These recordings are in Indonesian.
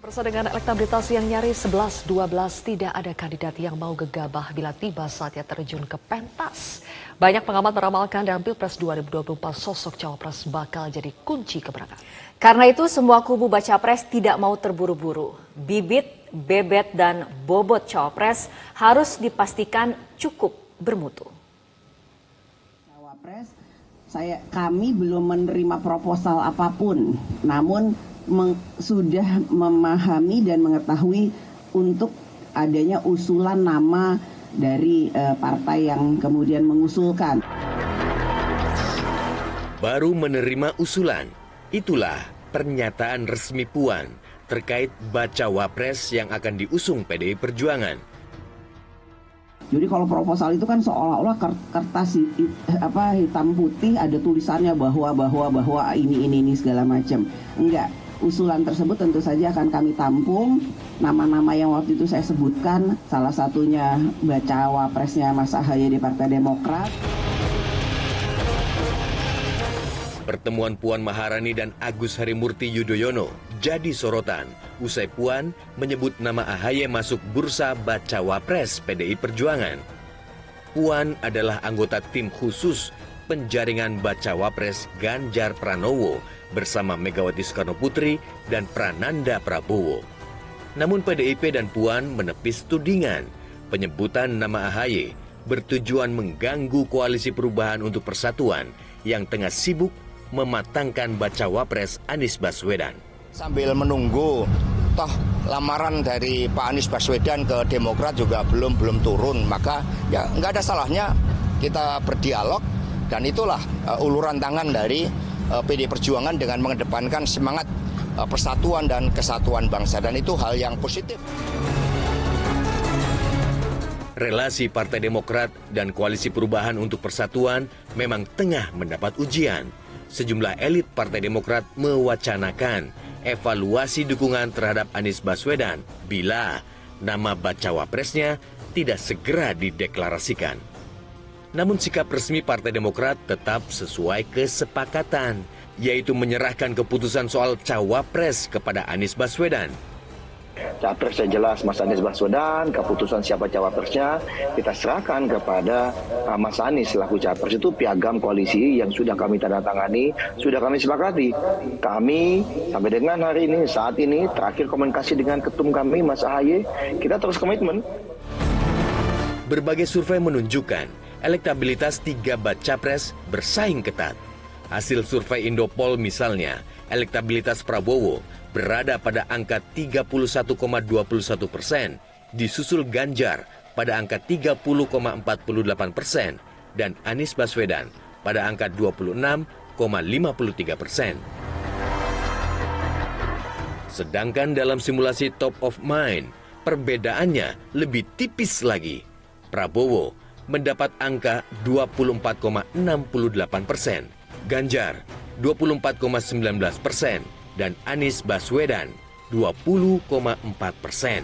Bersama dengan elektabilitas yang nyaris 11-12, tidak ada kandidat yang mau gegabah bila tiba saatnya terjun ke pentas. Banyak pengamat meramalkan dalam Pilpres 2024 sosok cawapres bakal jadi kunci kemenangan. Karena itu semua kubu baca pres tidak mau terburu-buru. Bibit, bebet, dan bobot cawapres harus dipastikan cukup bermutu. Cawapres, kami belum menerima proposal apapun, namun sudah memahami dan mengetahui untuk adanya usulan nama dari partai yang kemudian mengusulkan. Baru menerima usulan, itulah pernyataan resmi Puan terkait bacawa pres yang akan diusung PDI Perjuangan. Jadi kalau proposal itu kan seolah-olah kertas hitam putih ada tulisannya bahwa ini segala macam. Enggak. Usulan tersebut tentu saja akan kami tampung. Nama-nama yang waktu itu saya sebutkan, salah satunya bacawa presnya Mas Ahaye di Partai Demokrat. Pertemuan Puan Maharani dan Agus Harimurti Yudhoyono jadi sorotan usai Puan menyebut nama Ahaye masuk bursa bacawa pres PDI Perjuangan. Puan adalah anggota tim khusus penjaringan bacawa pres Ganjar Pranowo bersama Megawati Soekarnoputri dan Prananda Prabowo. Namun PDIP dan Puan menepis tudingan penyebutan nama Ahaye bertujuan mengganggu Koalisi Perubahan untuk Persatuan yang tengah sibuk mematangkan bacawa pres Anies Baswedan. Sambil menunggu, toh lamaran dari Pak Anies Baswedan ke Demokrat juga belum turun, maka ya nggak ada salahnya kita berdialog, dan itulah uluran tangan dari PDI Perjuangan dengan mengedepankan semangat persatuan dan kesatuan bangsa, dan itu hal yang positif. Relasi Partai Demokrat dan Koalisi Perubahan untuk Persatuan memang tengah mendapat ujian. Sejumlah elit Partai Demokrat mewacanakan evaluasi dukungan terhadap Anies Baswedan bila nama bacawa presnya tidak segera dideklarasikan. Namun sikap resmi Partai Demokrat tetap sesuai kesepakatan, yaitu menyerahkan keputusan soal cawapres kepada Anies Baswedan. Capresnya jelas Mas Anies Baswedan, keputusan siapa cawapresnya kita serahkan kepada Mas Anies selaku capres. Itu piagam koalisi yang sudah kami tanda tangani, sudah kami sepakati. Kami sampai dengan hari ini, saat ini terakhir komunikasi dengan ketum kami Mas Ahaye, kita terus komitmen. Berbagai survei menunjukkan elektabilitas tiga baca pres bersaing ketat. Hasil survei Indopol misalnya, elektabilitas Prabowo berada pada angka 31,21%, disusul Ganjar pada angka 30,48% dan Anies Baswedan pada angka 26,53%. Sedangkan dalam simulasi top of mind, perbedaannya lebih tipis lagi. Prabowo mendapat angka 24,68%, Ganjar 24,19%, dan Anies Baswedan 20,4%.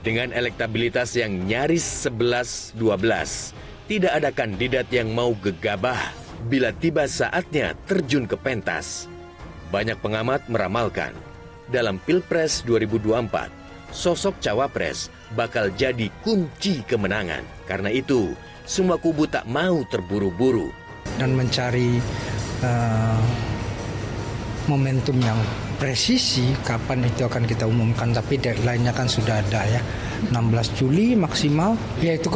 Dengan elektabilitas yang nyaris 11-12, tidak ada kandidat yang mau gegabah bila tiba saatnya terjun ke pentas. Banyak pengamat meramalkan, dalam Pilpres 2024, sosok cawapres bakal jadi kunci kemenangan. Karena itu, semua kubu tak mau terburu-buru dan mencari momentum yang presisi kapan itu akan kita umumkan, tapi deadline-nya kan sudah ada ya, 16 Juli maksimal, yaitu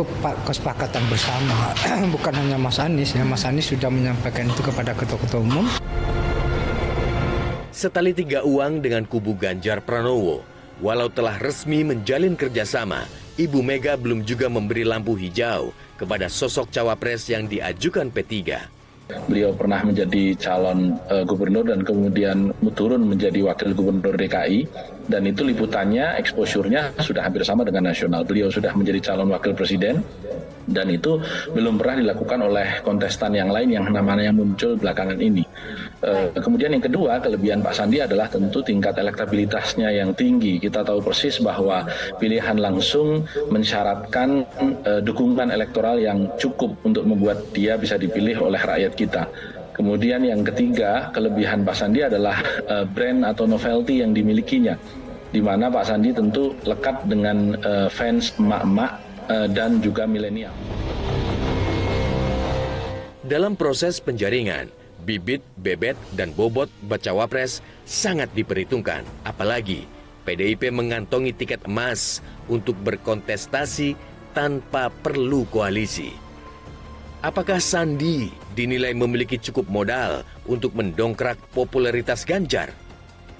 kesepakatan bersama. Bukan hanya Mas Anies ya, Mas Anies sudah menyampaikan itu kepada ketua-ketua umum. Setali tiga uang dengan kubu Ganjar Pranowo, walau telah resmi menjalin kerjasama, Ibu Mega belum juga memberi lampu hijau kepada sosok cawapres yang diajukan P3. Beliau pernah menjadi calon gubernur dan kemudian turun menjadi wakil gubernur DKI, dan itu liputannya, exposure-nya sudah hampir sama dengan nasional. Beliau sudah menjadi calon wakil presiden, dan itu belum pernah dilakukan oleh kontestan yang lain yang namanya muncul belakangan ini. Kemudian yang kedua, kelebihan Pak Sandi adalah tentu tingkat elektabilitasnya yang tinggi. Kita tahu persis bahwa pilihan langsung mensyaratkan dukungan elektoral yang cukup untuk membuat dia bisa dipilih oleh rakyat kita. Kemudian yang ketiga, kelebihan Pak Sandi adalah brand atau novelty yang dimilikinya, di mana Pak Sandi tentu lekat dengan fans emak-emak dan juga milenial. Dalam proses penjaringan, bibit, bebet, dan bobot bacawa pres sangat diperhitungkan. Apalagi PDIP mengantongi tiket emas untuk berkontestasi tanpa perlu koalisi. Apakah Sandi dinilai memiliki cukup modal untuk mendongkrak popularitas Ganjar?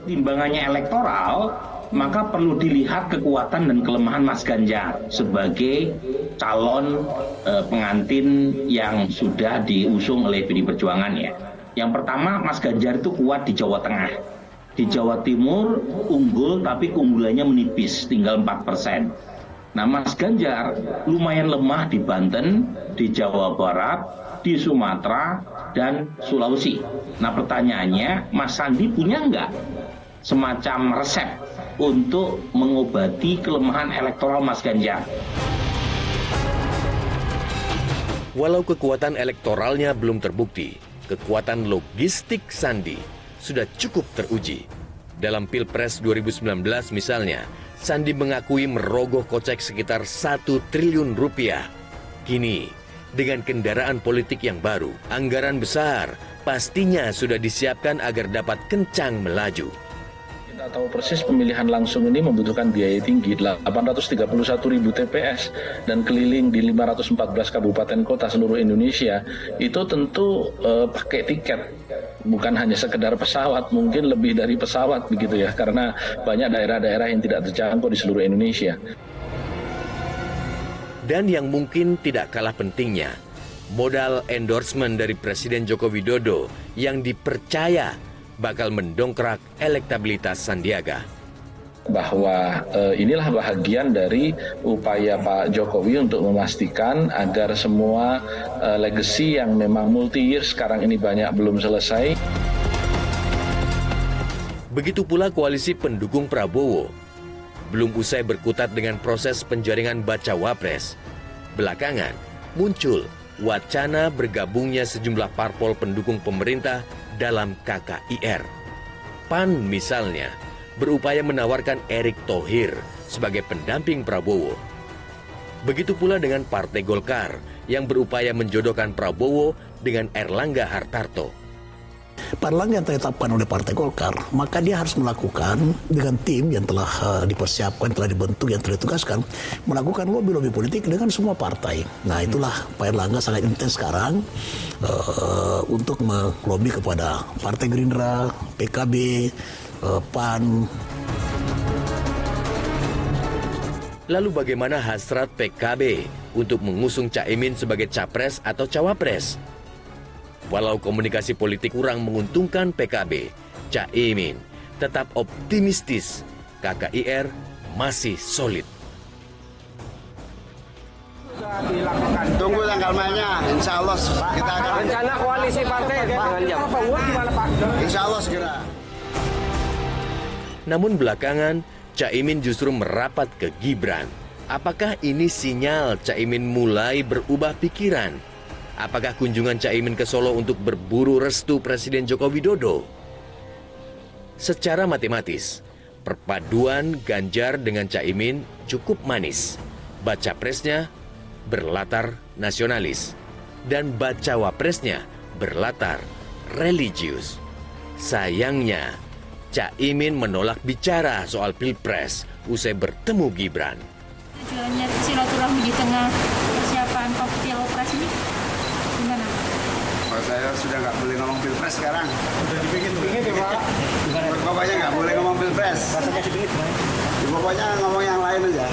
Timbangannya elektoral, maka perlu dilihat kekuatan dan kelemahan Mas Ganjar sebagai calon pengantin yang sudah diusung oleh PDI Perjuangan ya. Yang pertama, Mas Ganjar itu kuat di Jawa Tengah. Di Jawa Timur unggul tapi keunggulannya menipis, tinggal 4%. Nah, Mas Ganjar lumayan lemah di Banten, di Jawa Barat, di Sumatera, dan Sulawesi. Nah, pertanyaannya, Mas Sandi punya nggak semacam resep untuk mengobati kelemahan elektoral Mas Ganjar? Walau kekuatan elektoralnya belum terbukti, kekuatan logistik Sandi sudah cukup teruji. Dalam Pilpres 2019 misalnya, Sandi mengakui merogoh kocek sekitar 1 triliun rupiah. Kini, dengan kendaraan politik yang baru, anggaran besar pastinya sudah disiapkan agar dapat kencang melaju. Kita tahu persis pemilihan langsung ini membutuhkan biaya tinggi, 831.000 TPS dan keliling di 514 kabupaten kota seluruh Indonesia. Itu tentu pakai tiket, bukan hanya sekedar pesawat, mungkin lebih dari pesawat begitu ya, karena banyak daerah-daerah yang tidak terjangkau di seluruh Indonesia. Dan yang mungkin tidak kalah pentingnya, modal endorsement dari Presiden Joko Widodo yang dipercaya bakal mendongkrak elektabilitas Sandiaga. Bahwa inilah bahagian dari upaya Pak Jokowi untuk memastikan agar semua legacy yang memang multi-year sekarang ini banyak belum selesai. Begitu pula koalisi pendukung Prabowo. Belum usai berkutat dengan proses penjaringan bacawa pres, belakangan muncul wacana bergabungnya sejumlah parpol pendukung pemerintah dalam KKIR. PAN misalnya berupaya menawarkan Erick Thohir sebagai pendamping Prabowo. Begitu pula dengan Partai Golkar yang berupaya menjodohkan Prabowo dengan Erlangga Hartarto. Pak Erlangga yang ditetapkan oleh Partai Golkar, maka dia harus melakukan dengan tim yang telah dipersiapkan, telah dibentuk, yang telah ditugaskan, melakukan lobby-lobby politik dengan semua partai. Nah, itulah Pak Erlangga sangat intens sekarang untuk melobi kepada Partai Gerindra, PKB, PAN. Lalu bagaimana hasrat PKB untuk mengusung Caimin sebagai capres atau cawapres? Walau komunikasi politik kurang menguntungkan PKB, Caimin tetap optimistis KKIR masih solid. Sudah dilakukan. Tunggu tanggal mainnya, insya Allah kita akan. Rencana koalisi partai dengan jam. Gimana Pak? Insya Allah segera. Namun belakangan, Caimin justru merapat ke Gibran. Apakah ini sinyal Caimin mulai berubah pikiran? Apakah kunjungan Caimin ke Solo untuk berburu restu Presiden Joko Widodo? Secara matematis, perpaduan Ganjar dengan Caimin cukup manis. Baca presnya berlatar nasionalis dan bacawa presnya berlatar religius. Sayangnya, Caimin menolak bicara soal Pilpres usai bertemu Gibran. Tujuannya silaturahmi di tengah persiapan Pilpres ini gimana? Oh, saya sudah nggak boleh ngomong Pilpres sekarang. Sudah dipingit ya Pak? Pokoknya nggak boleh ngomong Pilpres. Pokoknya ngomong yang lain aja.